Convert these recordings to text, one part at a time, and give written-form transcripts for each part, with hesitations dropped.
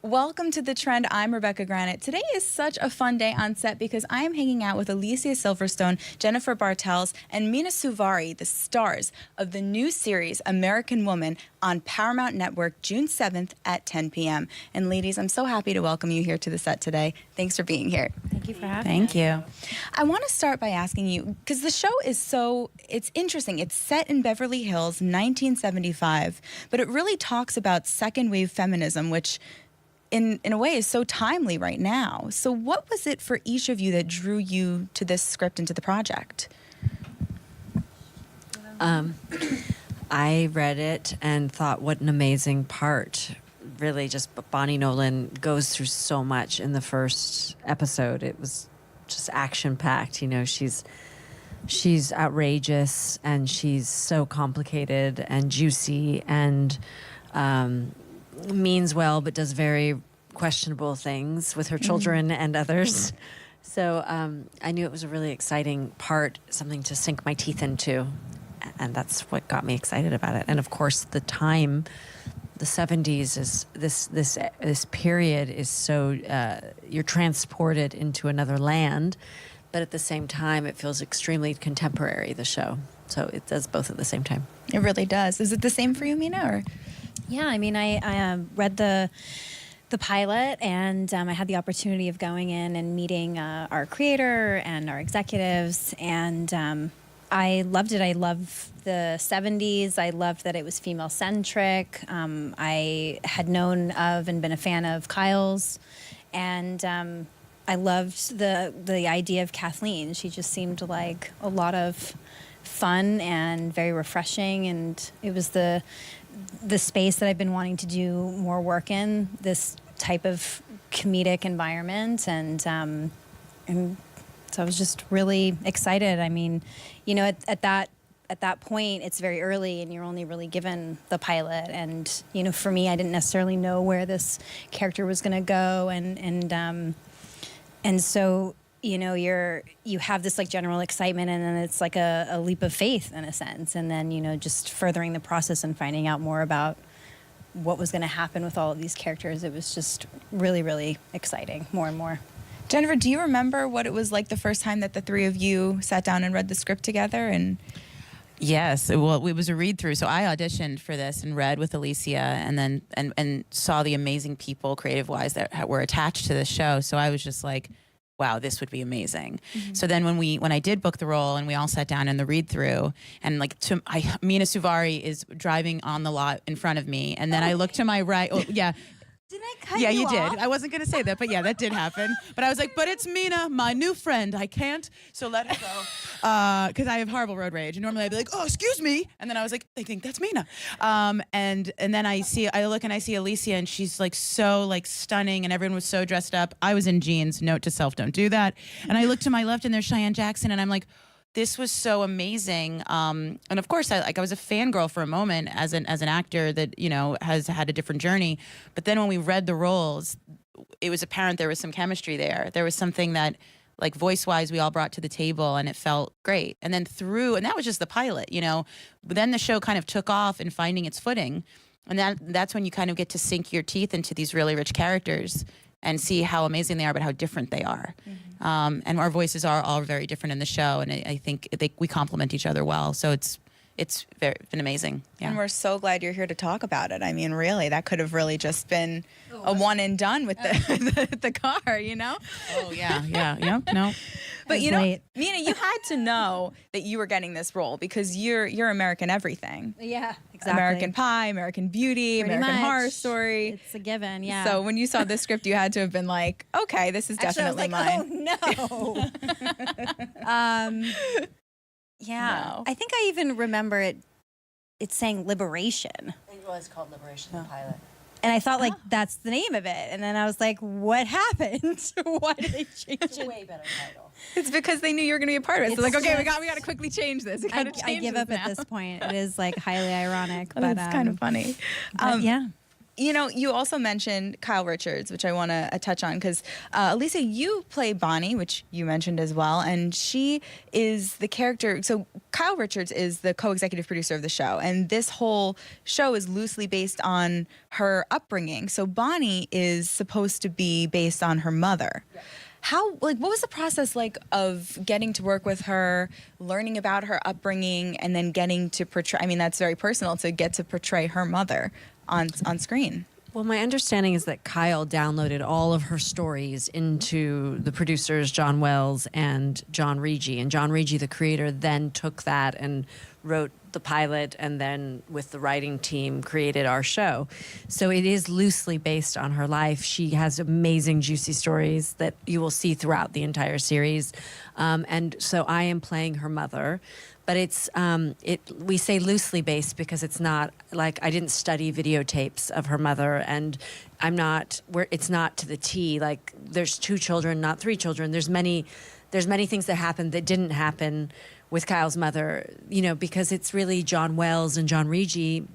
Welcome to The Trend. I'm Rebecca Granet. Today is such a fun day on set because I am hanging out with Alicia Silverstone, Jennifer Bartels, and Mena Suvari, the stars of the new series American Woman on Paramount Network, June 7th at 10 p.m. And ladies, I'm so happy to welcome you here to the set today. Thanks for being here. Thank you for having me. Thank you. I want to start by asking you, because the show is it's interesting. It's set in Beverly Hills, 1975, but it really talks about second wave feminism, which in a way is so timely right now. So what was it for each of you that drew you to this script and to the project? I read it and thought, what an amazing part. Really, just Bonnie Nolan goes through so much in the first episode. It was just action-packed. You know, she's outrageous and she's so complicated and juicy and means well, but does very questionable things with her children and others. So I knew it was a really exciting part, something to sink my teeth into. And that's what got me excited about it. And of course, the time, the 70s is this period is so, you're transported into another land, but at the same time, it feels extremely contemporary, the show. So it does both at the same time. It really does. Is it the same for you, Mena? Or? Yeah, I mean, I read the pilot, and I had the opportunity of going in and meeting our creator and our executives, and I loved it. I love the 70s. I loved that it was female-centric. I had known of and been a fan of Kyle's, and I loved the idea of Kathleen. She just seemed like a lot of fun and very refreshing, and it was the space that I've been wanting to do more work in, this type of comedic environment, and so I was just really excited. I mean, you know, at that point, it's very early, and you're only really given the pilot. And you know, for me, I didn't necessarily know where this character was going to go, and so you know, you have this like general excitement, and then it's like a leap of faith in a sense, and then you know, just furthering the process and finding out more about what was going to happen with all of these characters. It was just really, really exciting, more and more. Jennifer, do you remember what it was like the first time that the three of you sat down and read the script together? And yes, well, it was a read-through. So I auditioned for this and read with Alicia, and then and saw the amazing people, creative-wise, that were attached to the show. So I was just like, wow, this would be amazing. So then when I did book the role and we all sat down in the read through, and like Mena Suvari is driving on the lot in front of me, and then I look to my right. Oh yeah. Didn't I cut yeah, you you off? did. I wasn't going to say that, but yeah, that did happen. But I was like, but it's Mena, my new friend. I can't, so let her go. Because I have horrible road rage. And normally I'd be like, oh, excuse me. And then I was like, I think that's Mena. And then I look and I see Alicia, and she's like so like stunning, and everyone was so dressed up. I was in jeans. Note to self, don't do that. And I look to my left, and there's Cheyenne Jackson, and I'm like, this was so amazing, and of course, I was a fangirl for a moment as an actor that you know has had a different journey. But then when we read the roles, it was apparent there was some chemistry there. There was something that, like voice-wise, we all brought to the table, and it felt great. And then and that was just the pilot, you know. But then the show kind of took off in finding its footing, and that's when you kind of get to sink your teeth into these really rich characters and see how amazing they are, but how different they are. And our voices are all very different in the show, and I think we complement each other well. So it's been amazing. Yeah. And we're so glad you're here to talk about it. I mean, really, that could have really just been a one and done with the car, you know? Oh yeah, no. But you know, Mena, you had to know that you were getting this role because you're American everything. Yeah, exactly. American Pie, American Beauty, Pretty American much. Horror Story. It's a given, yeah. So when you saw this script, you had to have been like, okay, this is definitely mine. Oh no. Yeah. No. I think I even remember it saying Liberation. It was called Liberation, the pilot. And I thought, like, that's the name of it. And then I was like, what happened? Why did they change It's a it? way better title. It's because they knew you were going to be a part of it. So It's like, okay, just- we got to quickly change this. We I gotta change give this up now. at this point. It is, like, highly ironic. Oh, but that's kind of funny. yeah. You know, you also mentioned Kyle Richards, which I want to touch on because, Alicia, you play Bonnie, which you mentioned as well, and she is the character. So Kyle Richards is the co-executive producer of the show, and this whole show is loosely based on her upbringing. So Bonnie is supposed to be based on her mother. Yeah. What was the process like of getting to work with her, learning about her upbringing, and then getting to portray, I mean, that's very personal, to get to portray her mother on screen? Well, my understanding is that Kyle downloaded all of her stories into the producers, John Wells and John Rigi. And John Rigi, the creator, then took that and wrote the pilot, and then with the writing team created our show. So it is loosely based on her life. She has amazing, juicy stories that you will see throughout the entire series. And so I am playing her mother. But it's we say loosely based because it's not like I didn't study videotapes of her mother, and it's not to the T. Like there's 2 children, not 3 children. There's many things that happened that didn't happen with Kyle's mother, you know, because it's really John Wells and John Rigi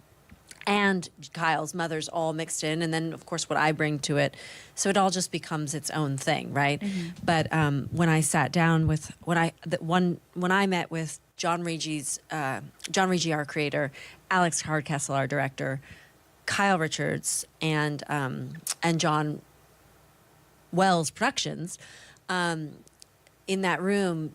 and Kyle's mother's all mixed in, and then of course what I bring to it, so it all just becomes its own thing, right? Mm-hmm. But when I sat down with when I met with John Rigi, our creator, Alex Hardcastle, our director, Kyle Richards, and John Wells Productions, in that room,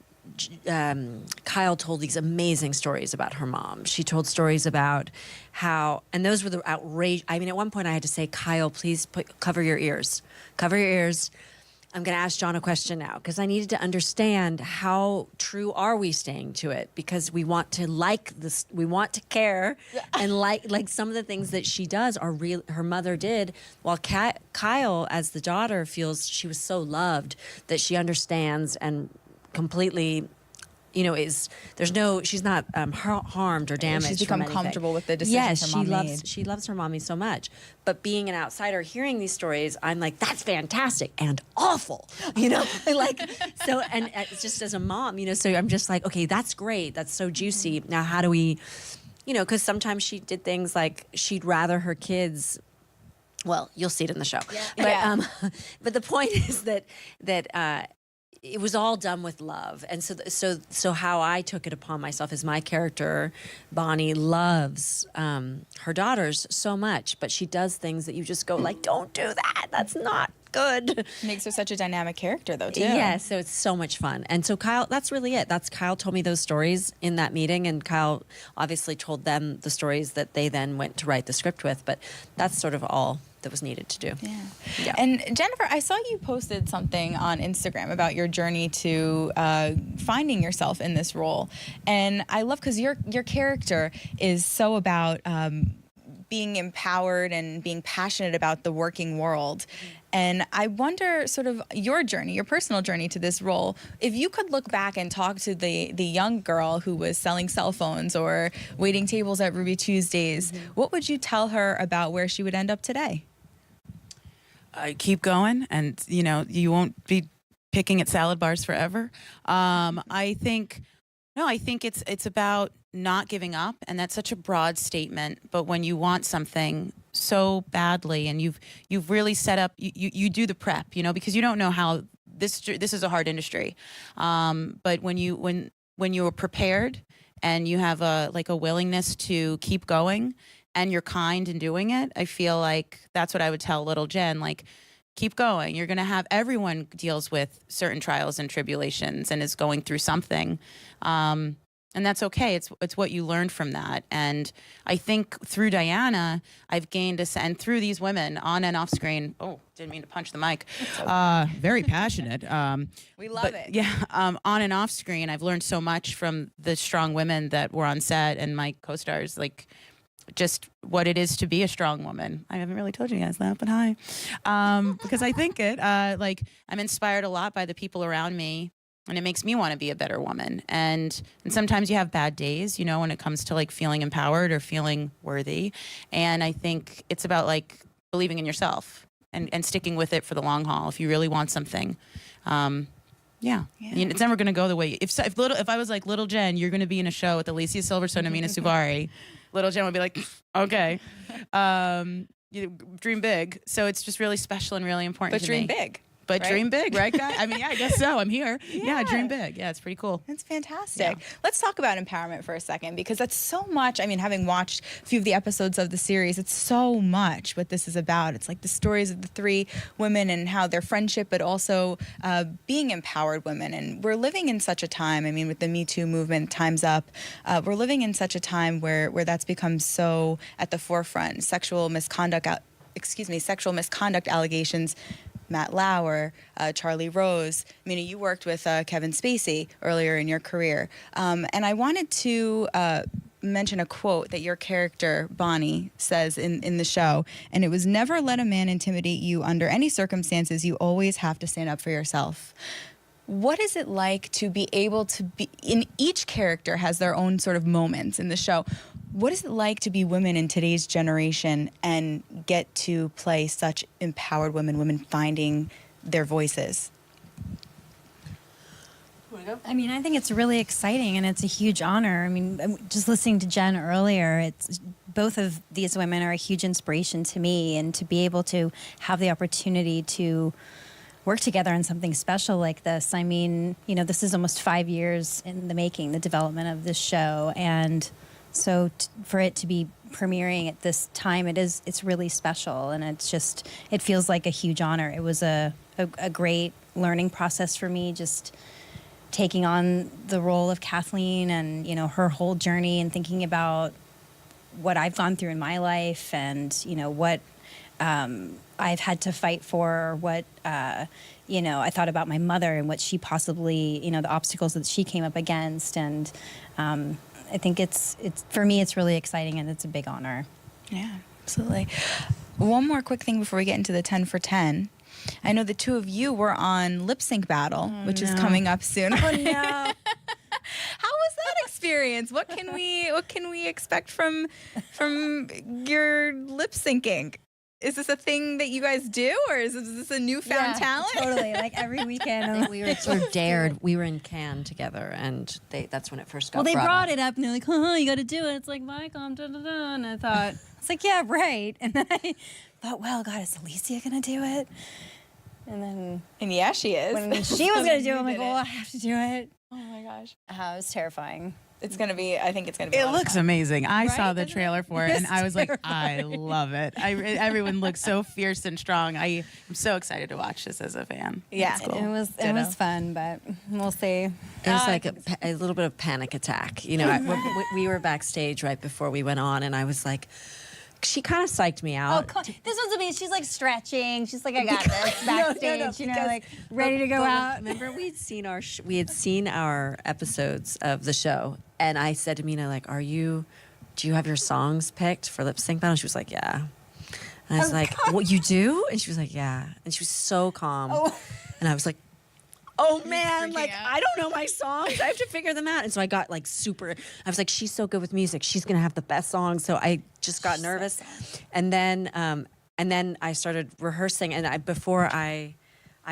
Kyle told these amazing stories about her mom. She told stories about how, and those were the outrage. I mean, at one point I had to say, Kyle, please cover your ears. Cover your ears. I'm going to ask John a question now because I needed to understand how true are we staying to it, because we want to like this, we want to care, and like some of the things that she does are real. Her mother did, while Kyle, as the daughter, feels she was so loved that she understands and completely, you know, she's not harmed or damaged. She's become comfortable with the decisions yes, her mom made. She loves her mommy so much. But being an outsider, hearing these stories, I'm like, that's fantastic and awful, you know, like, so, and just as a mom, you know, so I'm just like, okay, that's great. That's so juicy. Now, how do we, you know, because sometimes she did things like she'd rather her kids, well, you'll see it in the show. Yeah. But the point is that it was all done with love. And so how I took it upon myself is my character, Bonnie, loves her daughters so much, but she does things that you just go like, don't do that. That's not good. Makes her such a dynamic character though, too. Yeah, so it's so much fun. And so Kyle, that's really it. Kyle told me those stories in that meeting, and Kyle obviously told them the stories that they then went to write the script with, but that's sort of all that was needed to do. Yeah. And Jennifer, I saw you posted something on Instagram about your journey to finding yourself in this role, and I love because your character is so about being empowered and being passionate about the working world. And I wonder sort of your journey, your personal journey to this role, if you could look back and talk to the young girl who was selling cell phones or waiting tables at Ruby Tuesdays, what would you tell her about where she would end up today? Keep going, and you know, you won't be picking at salad bars forever. I think it's about not giving up, and that's such a broad statement. But when you want something so badly, and you've really set up, you do the prep, you know, because you don't know how this is a hard industry. But when you are prepared and you have a willingness to keep going, and you're kind in doing it, I feel like that's what I would tell little Jen, like, keep going. You're going to have, everyone deals with certain trials and tribulations and is going through something. And that's okay. It's what you learned from that. And I think through Diana, I've gained and through these women on and off screen. Oh, didn't mean to punch the mic. Very passionate. We love it. Yeah. On and off screen, I've learned so much from the strong women that were on set and my co-stars, like, just what it is to be a strong woman. I haven't really told you guys that, but hi. Because I think like, I'm inspired a lot by the people around me, and it makes me want to be a better woman. And sometimes you have bad days, you know, when it comes to like feeling empowered or feeling worthy. And I think it's about like believing in yourself and sticking with it for the long haul if you really want something. Yeah. It's never going to go the way. If I was like, little Jen, you're going to be in a show with Alicia Silverstone and Mena Suvari, little Jen would be like, okay. you dream big. So it's just really special and really important But to dream me. big. But right? dream big, right, guys? I mean, yeah, I guess so. I'm here. Yeah, Yeah. dream big. Yeah, it's pretty cool. That's fantastic. Yeah. Let's talk about empowerment for a second, because that's so much. I mean, having watched a few of the episodes of the series, it's so much what this is about. It's like the stories of the three women and how their friendship, but also being empowered women. And we're living in such a time, I mean, with the Me Too movement, Time's Up, we're living in such a time where that's become so at the forefront. Sexual misconduct allegations. Matt Lauer, Charlie Rose. Mena, you worked with Kevin Spacey earlier in your career. And I wanted to mention a quote that your character, Bonnie, says in the show. And it was, "Never let a man intimidate you under any circumstances. You always have to stand up for yourself." What is it like to be able to be, in each character has their own sort of moments in the show. What is it like to be women in today's generation and get to play such empowered women finding their voices? I mean, I think it's really exciting and it's a huge honor. I mean, just listening to Jen earlier, it's both of these women are a huge inspiration to me, and to be able to have the opportunity to work together on something special like this. I mean, you know, this is almost 5 years in the making, the development of this show, and so for it to be premiering at this time, it's really special, and it feels like a huge honor. It was a great learning process for me, just taking on the role of Kathleen and, you know, her whole journey, and thinking about what I've gone through in my life, and, you know, what I've had to fight for, what you know, I thought about my mother and what she possibly, you know, the obstacles that she came up against, and I think it's for me, it's really exciting, and it's a big honor. Yeah, absolutely. One more quick thing before we get into the 10 for 10. I know the two of you were on Lip Sync Battle, which is coming up soon. Oh no! How was that experience? What can we expect from your lip syncing? Is this a thing that you guys do, or is this a newfound talent? Totally. Like every weekend. We were sort of dared. We were in Cannes together, and that's when it first got Well, they brought it up, and they're like, "Oh, you got to do it." It's like, Michael, da da da. And I thought, it's like, yeah, right. And then I thought, well, God, is Alicia gonna do it? And Yeah, she is. then when she was gonna do it, I'm like, well, I have to do it. oh my gosh, It was terrifying. it's gonna be. I think it's gonna be. a It lot of looks fun. amazing. I Right? saw the Doesn't it? trailer for it, and I was like, I terrifying. love it. Everyone looks so fierce and strong. I'm so excited to watch this as a fan. Yeah. It's cool. It Ditto. was fun, but we'll see. It was like a little bit of panic attack. You know, we were backstage right before we went on, and I was like, she kind of psyched me out. This one's amazing. She's like stretching. She's like, I got this backstage. You know, like ready to go out. Remember, we had seen our episodes of the show, and I said to Mena, like, do you have your songs picked for Lip Sync Battle? She was like, yeah. And I was like, what, you do? And she was like, yeah. And she was so calm. And I was like, oh man, like I don't know my songs. I have to figure them out. And so I got like I was like, she's so good with music. She's gonna have the best songs. So I just got nervous. And then I started rehearsing, and before I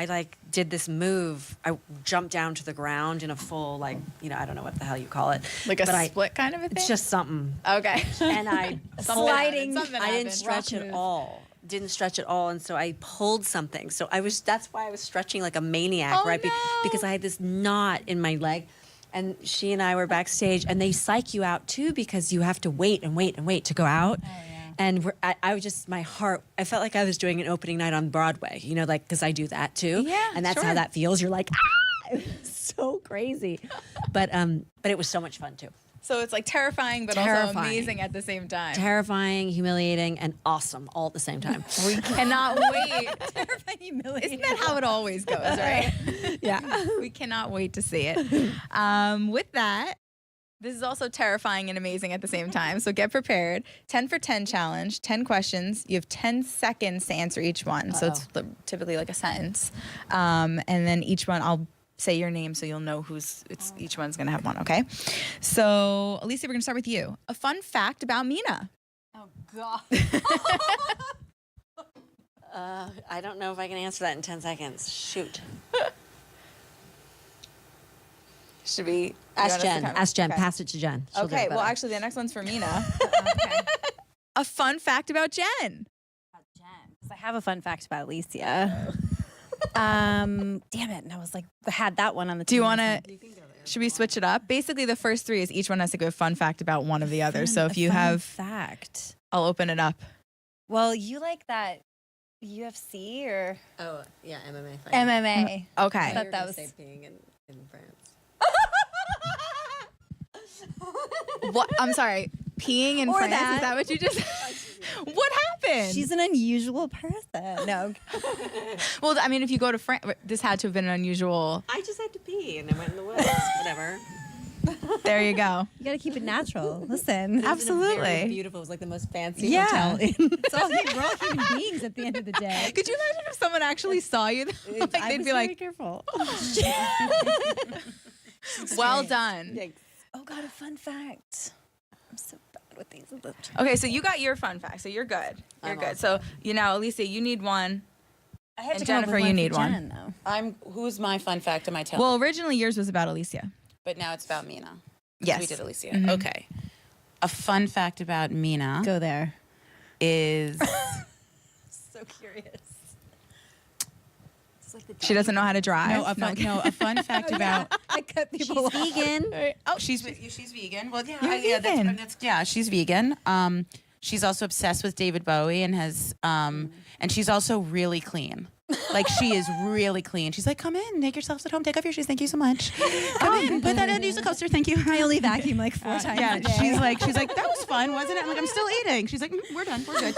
like did this move, I jumped down to the ground in a full, like, you know, I don't know what the hell you call it. Like but a split kind of a thing. It's just something. Okay. And I Sliding. I didn't stretch at all. Didn't stretch at all, and so I pulled something. So that's why I was stretching like a maniac, Oh, right? no. Because I had this knot in my leg, and she and I were backstage, and they psych you out too, because you have to wait and wait and wait to go out. Oh, yeah. And I was just, my heart, I felt like I was doing an opening night on Broadway, you know, like, because I do that too. Yeah, and that's sure. how that feels. You're like, ah! It was so crazy, but it was so much fun too. So it's like terrifying, but also Terrifying. amazing at the same time. Terrifying, humiliating, and awesome all at the same time. We cannot wait. Terrifying, humiliating. Isn't that how it always goes, right? Yeah. We cannot wait to see it. With that, this is also terrifying and amazing at the same time. So get prepared. 10 for 10 challenge, 10 questions. You have 10 seconds to answer each one. So it's typically like a sentence. And then each one, I'll say your name so you'll know each one's going to have one, okay? So, Alicia, we're going to start with you. A fun fact about Mena. Oh, God. I don't know if I can answer that in 10 seconds. Shoot. Should we Ask Jen. Ask Jen. Okay. Pass it to Jen. She'll do it Okay, well, better. actually, the next one's for Mena. A fun fact about Jen. I have a fun fact about Alicia. Damn it. And I was like, I had that one on the Do you tip of want my to? tongue. Should we switch it up? Basically, the first three is each one has to give a fun fact about one of the others. So if you Fun have, fact. I'll open it up. Well, you like that UFC or Oh, yeah, MMA fight. MMA? Okay. I thought that was being in France. What? I'm sorry. Peeing in Or France? that. Is that what you just? What happened? She's an unusual person. No. Well, I mean, if you go to France, this had to have been an unusual. I just had to pee and I went in the woods. Whatever. There you go. You got to keep it natural. Listen. Absolutely. Beautiful. It was like the most fancy Yeah. hotel in. We're all human beings at the end of the day. Could you imagine if someone actually saw you? Like, I they'd was be very like, careful. "Well done." Oh, God, a fun fact. I'm so bad with these. Okay, so you got your fun fact, so you're good. You're I'm good. awesome. So Alicia, you need one. I have And to come up Jennifer, with you for need one. Jen, though. Who's my fun fact? Am I telling? Well, originally yours was about Alicia. But now it's about Mena. 'Cause Yes. we did Alicia. Mhm. Okay. A fun fact about Mena Go there. is So curious. She doesn't know how to drive. a fun fact about I cut people off. Vegan. Oh, she's vegan. Well, yeah, You're vegan. She's vegan. She's also obsessed with David Bowie and has and she's also really clean. Like she is really clean. She's like, come in, make yourselves at home, take off your shoes. Thank you so much. Come in, put that in, use the coaster. Thank you. I only vacuum like 4 times Yeah, a day. she's like, that was fun, wasn't it? I'm like, I'm still eating. She's like, we're done, we're good.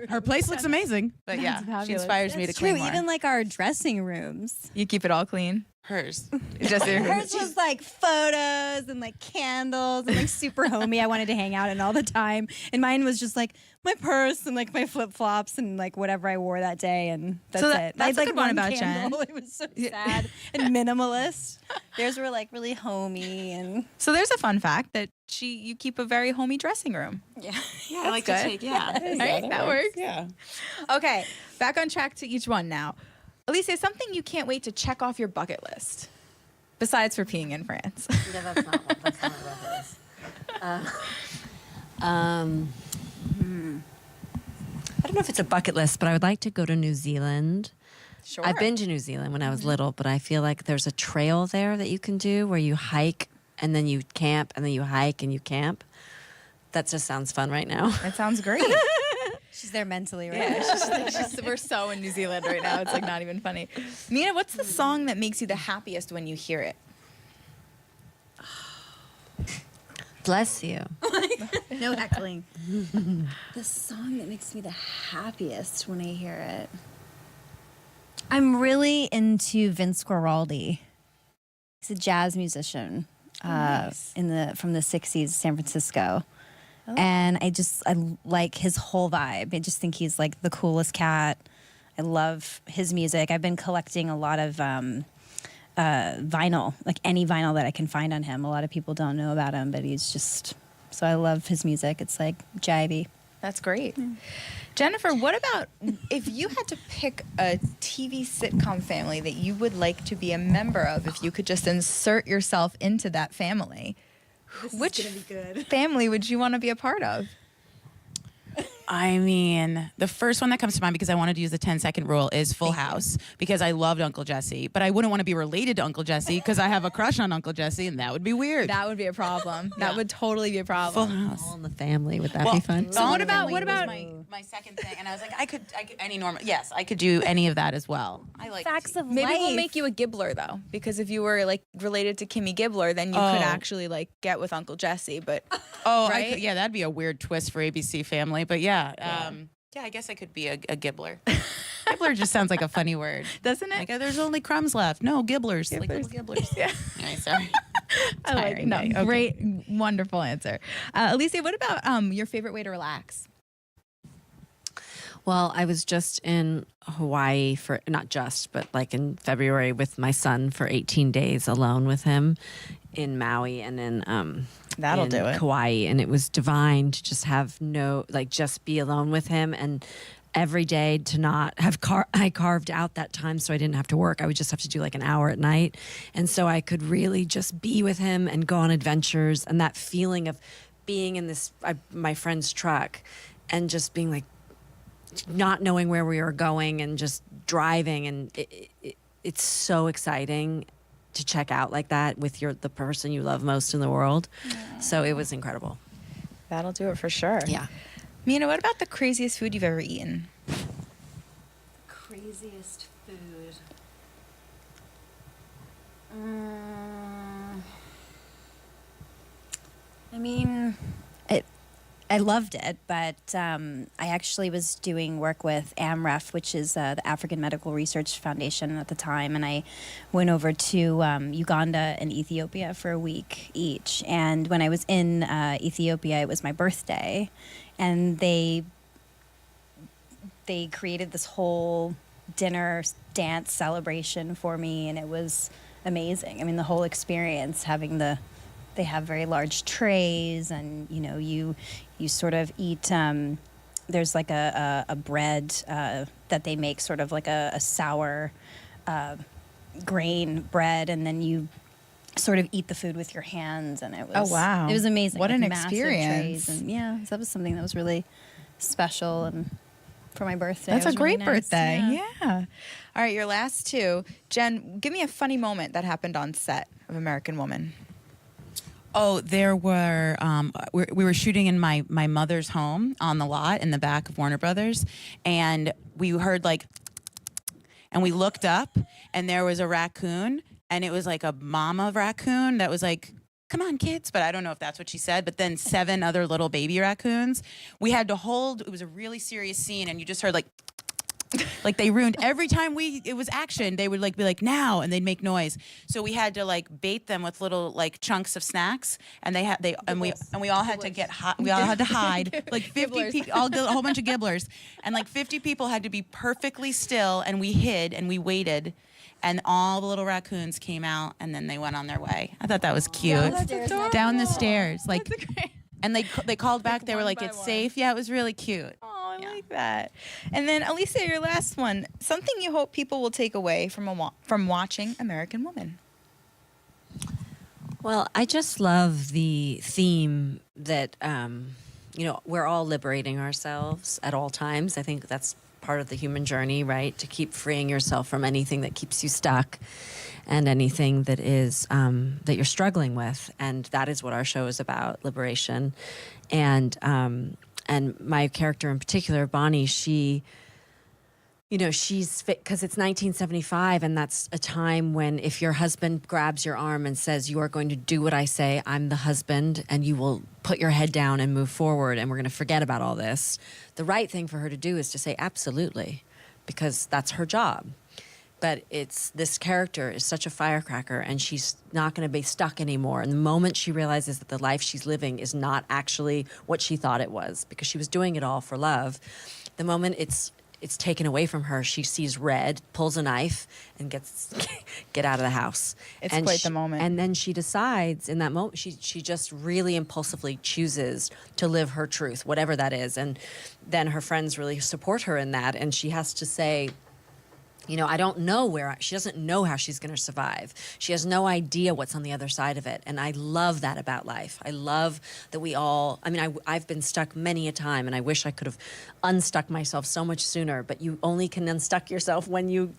Her place looks amazing, but yeah, she fabulous. inspires me to It's clean true. more. Even like our dressing rooms. you keep it all clean. Hers. Just Hers was like photos and like candles and like super homey. I wanted to hang out in all the time. And mine was just like my purse and like my flip flops and like whatever I wore that day. And that's So it. that's I had a like good one about candle. It was so sad and minimalist. Theirs were like really homey and So there's a fun fact that you keep a very homey dressing room. yeah. I like good. to take, yeah. All right, that works. Yeah. Okay, back on track to each one now. Alicia, something you can't wait to check off your bucket list, besides for peeing in France. No, that's not what that is. I don't know if it's a bucket list, but I would like to go to New Zealand. Sure. I've been to New Zealand when I was little, but I feel like there's a trail there that you can do where you hike and then you camp and then you hike and you camp. That just sounds fun right now. That sounds great. She's there mentally, right? Yeah, we're so in New Zealand right now. It's like not even funny. Mena, what's the song that makes you the happiest when you hear it? Bless you. No heckling. The song that makes me the happiest when I hear it. I'm really into Vince Guaraldi. He's a jazz musician from the 60s, San Francisco. Oh. And I like his whole vibe. I just think he's like the coolest cat. I love his music. I've been collecting a lot of vinyl, like any vinyl that I can find on him. A lot of people don't know about him, but he's just, so I love his music. It's like jivey. That's great. Jennifer, what about if you had to pick a TV sitcom family that you would like to be a member of, if you could just insert yourself into that family? Which family would you want to be a part of? I mean, the first one that comes to mind, because I wanted to use the 10-second rule, is Full House, because I loved Uncle Jesse. But I wouldn't want to be related to Uncle Jesse because I have a crush on Uncle Jesse, and that would be weird. That would be a problem. That would totally be a Full problem. House. All in the family. Would that be fun? So what about my second thing? And I was like, I could any normal. Yes, I could do any of that as well. I like Facts of Maybe life. we'll make you a Gibbler though, because if you were like related to Kimmy Gibbler, then you could actually like get with Uncle Jesse. But right? yeah, that'd be a weird twist for ABC Family. But yeah, I guess I could be a Gibbler. Gibbler just sounds like a funny word, doesn't it? like there's only crumbs left. No, Gibblers. Like little Gibblers. Yeah. Anyway, sorry. I like Tiring no, day. Okay. great, wonderful answer. Alicia, what about your favorite way to relax? Well, I was just in Hawaii for, not just, but like in February with my son for 18 days alone with him in Maui and in That'll in do it. Kauai. And it was divine to just have just be alone with him. And every day to not have I carved out that time so I didn't have to work. I would just have to do like an hour at night. And so I could really just be with him and go on adventures. And that feeling of being in my friend's truck and just being like, not knowing where we were going and just driving, and it's so exciting to check out like that with the person you love most in the world. So it was incredible. That'll do it for sure. Yeah. Mena, what about the craziest food you've ever eaten? Craziest food. I mean, I loved it, but I actually was doing work with AMREF, which is the African Medical Research Foundation at the time, and I went over to Uganda and Ethiopia for a week each. And when I was in Ethiopia, it was my birthday, and they created this whole dinner dance celebration for me, and it was amazing. I mean, the whole experience, they have very large trays, and you sort of eat. There's like a bread that they make, sort of like a sour grain bread, and then you sort of eat the food with your hands, and it was wow, it was amazing. What like an massive experience! Trays, and yeah, so that was something that was really special, and for my birthday. That's it was a great really nice. birthday. Yeah. All right, your last two. Jen, give me a funny moment that happened on set of American Woman. Oh, there were, we were shooting in my mother's home on the lot in the back of Warner Brothers, and we heard and we looked up, and there was a raccoon, and it was like a mama raccoon that was like, "Come on, kids," but I don't know if that's what she said, but then 7 other little baby raccoons. We had to hold, it was a really serious scene, and you just heard like they ruined every time it was action, they would be like, "Now," and they'd make noise. So we had to bait them with little chunks of snacks, and we all had to we all had to hide, 50 people, a whole bunch of gibblers, and 50 people had to be perfectly still, and we hid and we waited, and all the little raccoons came out, and then they went on their way. I thought that was cute. Down the stairs, and they called back. They were like, "It's safe." Yeah, it was really cute. Oh, I like that. And then, Alicia, your last one. Something you hope people will take away from watching American Woman. Well, I just love the theme that, we're all liberating ourselves at all times. I think that's part of the human journey, right? To keep freeing yourself from anything that keeps you stuck and anything that is that you're struggling with. And that is what our show is about, liberation. And my character in particular, Bonnie, she's fit because it's 1975, and that's a time when if your husband grabs your arm and says, "You are going to do what I say, I'm the husband, and you will put your head down and move forward, and we're going to forget about all this," the right thing for her to do is to say absolutely, because that's her job. But this character is such a firecracker, and she's not going to be stuck anymore. And the moment she realizes that the life she's living is not actually what she thought it was, because she was doing it all for love, the moment it's taken away from her, she sees red, pulls a knife, and get out of the house. It's quite the moment. And then she decides in that moment, she just really impulsively chooses to live her truth, whatever that is. And then her friends really support her in that, and she has to say, I don't know she doesn't know how she's going to survive. She has no idea what's on the other side of it. And I love that about life. I love that I've been stuck many a time, and I wish I could have unstuck myself so much sooner, but you only can unstuck yourself when you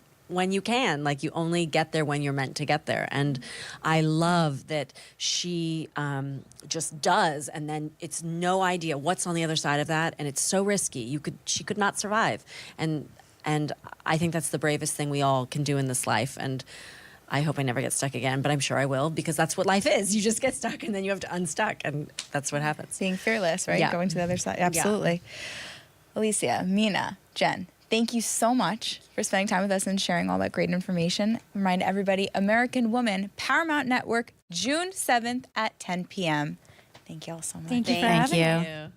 can. You only get there when you're meant to get there. And I love that she just does, and then it's no idea what's on the other side of that, and it's so risky. She could not survive. And I think that's the bravest thing we all can do in this life. And I hope I never get stuck again, but I'm sure I will, because that's what life is. You just get stuck, and then you have to unstuck, and that's what happens. Being fearless, right? Yeah. Going to the other side. Absolutely. Yeah. Alicia, Mena, Jen, thank you so much for spending time with us and sharing all that great information. Remind everybody, American Woman, Paramount Network, June 7th at 10 p.m. Thank you all so much. Thank you for having me. you.